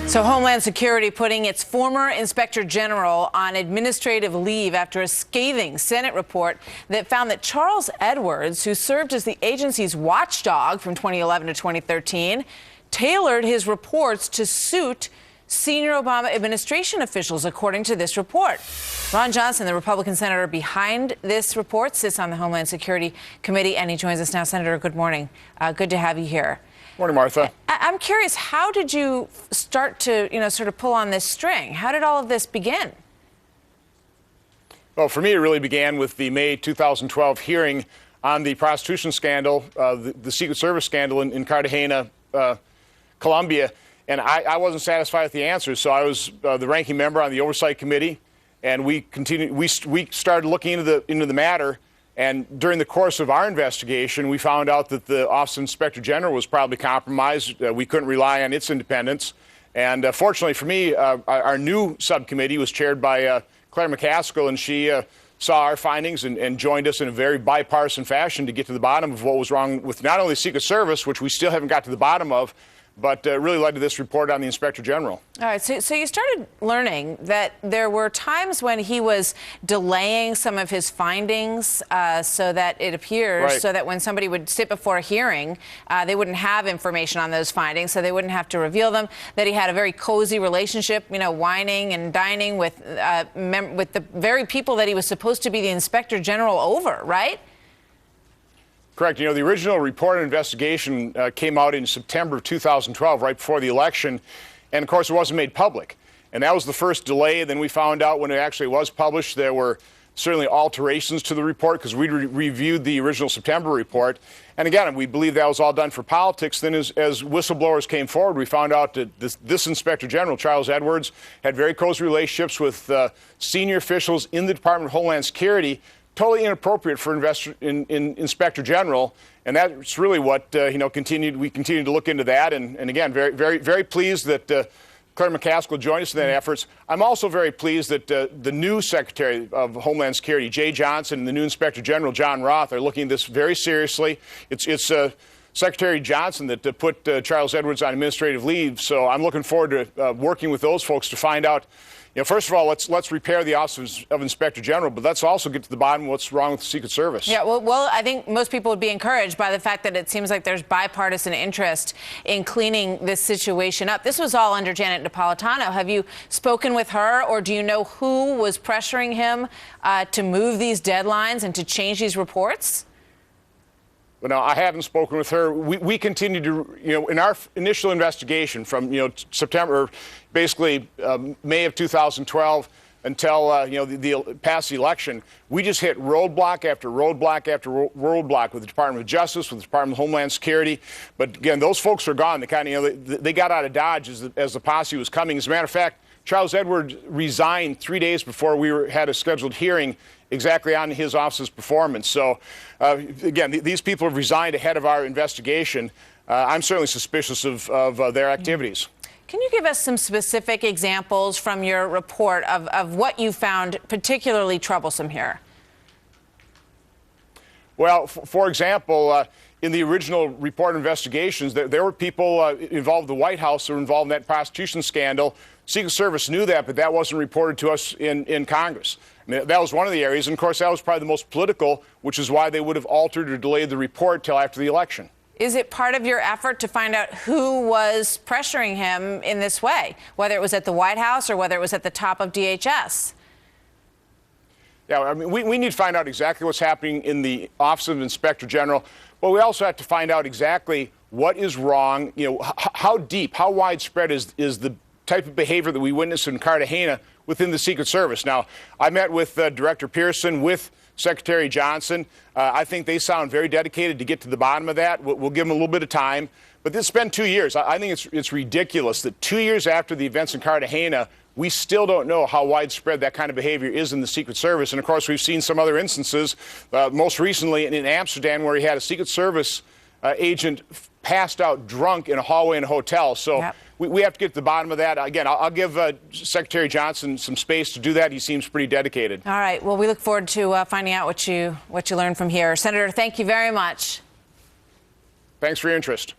So Homeland Security putting its former Inspector General on administrative leave after a scathing Senate report that found that Charles Edwards, who served as the agency's watchdog from 2011 to 2013, tailored his reports to suit senior Obama administration officials, according to this report. Ron Johnson, the Republican senator behind this report, sits on the Homeland Security Committee, and he joins us now. Senator, good morning. Good to have you here. Morning, Martha. I'm curious, how did you start to, sort of pull on this string? How did all of this begin? Well, for me, it really began with the May 2012 hearing on the prostitution scandal, the Secret Service scandal in Cartagena, Colombia. And I wasn't satisfied with the answers, so I was the ranking member on the Oversight Committee, and we started looking into the matter. And during the course of our investigation, we found out that the Office of Inspector General was probably compromised. We couldn't rely on its independence. And fortunately for me, our new subcommittee was chaired by Claire McCaskill, and she saw our findings and joined us in a very bipartisan fashion to get to the bottom of what was wrong with not only the Secret Service, which we still haven't got to the bottom of, but really led to this report on the Inspector General. All right, so you started learning that there were times when he was delaying some of his findings so that it appears, right, so that when somebody would sit before a hearing, they wouldn't have information on those findings, so they wouldn't have to reveal them, that he had a very cozy relationship, whining and dining with the very people that he was supposed to be the Inspector General over, right? Correct. The original report and investigation came out in September of 2012, right before the election. And, of course, it wasn't made public. And that was the first delay. Then we found out when it actually was published, there were certainly alterations to the report because we reviewed the original September report. And, again, we believe that was all done for politics. Then as whistleblowers came forward, we found out that this Inspector General, Charles Edwards, had very close relationships with senior officials in the Department of Homeland Security, totally inappropriate for Inspector General, and that's really what we continued to look into that, and again, very, very, very pleased that Claire McCaskill joined us in that efforts. I'm also very pleased that the new Secretary of Homeland Security, Jay Johnson, and the new Inspector General, John Roth, are looking at this very seriously. It's Secretary Johnson that put Charles Edwards on administrative leave, so I'm looking forward to working with those folks to find out. First of all, let's repair the Office of Inspector General, but let's also get to the bottom of what's wrong with the Secret Service. Yeah, well, I think most people would be encouraged by the fact that it seems like there's bipartisan interest in cleaning this situation up. This was all under Janet Napolitano. Have you spoken with her, or do you know who was pressuring him to move these deadlines and to change these reports? Well, no, I haven't spoken with her. We continue to, in our initial investigation from, September, basically May of 2012 until, past the election, we just hit roadblock after roadblock after roadblock with the Department of Justice, with the Department of Homeland Security. But again, those folks are gone. They kind of, they got out of Dodge as the posse was coming. As a matter of fact, Charles Edwards resigned 3 days before we had a scheduled hearing exactly on his office's performance. So, again, these people have resigned ahead of our investigation. I'm certainly suspicious of their activities. Can you give us some specific examples from your report of what you found particularly troublesome here? Well, for example, in the original report investigations, there were people involved in the White House who were involved in that prostitution scandal. Secret Service knew that, but that wasn't reported to us in Congress. I mean, that was one of the areas, and of course that was probably the most political, which is why they would have altered or delayed the report till after the election. Is it part of your effort to find out who was pressuring him in this way, whether it was at the White House or whether it was at the top of DHS? Yeah, I mean, we need to find out exactly what's happening in the Office of Inspector General, but we also have to find out exactly what is wrong, how deep, how widespread is the type of behavior that we witnessed in Cartagena within the Secret Service. Now, I met with Director Pearson, with Secretary Johnson. I think they sound very dedicated to get to the bottom of that. We'll give them a little bit of time. But this has been 2 years. I think it's ridiculous that 2 years after the events in Cartagena, we still don't know how widespread that kind of behavior is in the Secret Service. And, of course, we've seen some other instances, most recently in Amsterdam, where he had a Secret Service agent passed out drunk in a hallway in a hotel. So yep, we have to get to the bottom of that. Again, I'll give Secretary Johnson some space to do that. He seems pretty dedicated. All right. Well, we look forward to finding out what you learn from here. Senator, thank you very much. Thanks for your interest.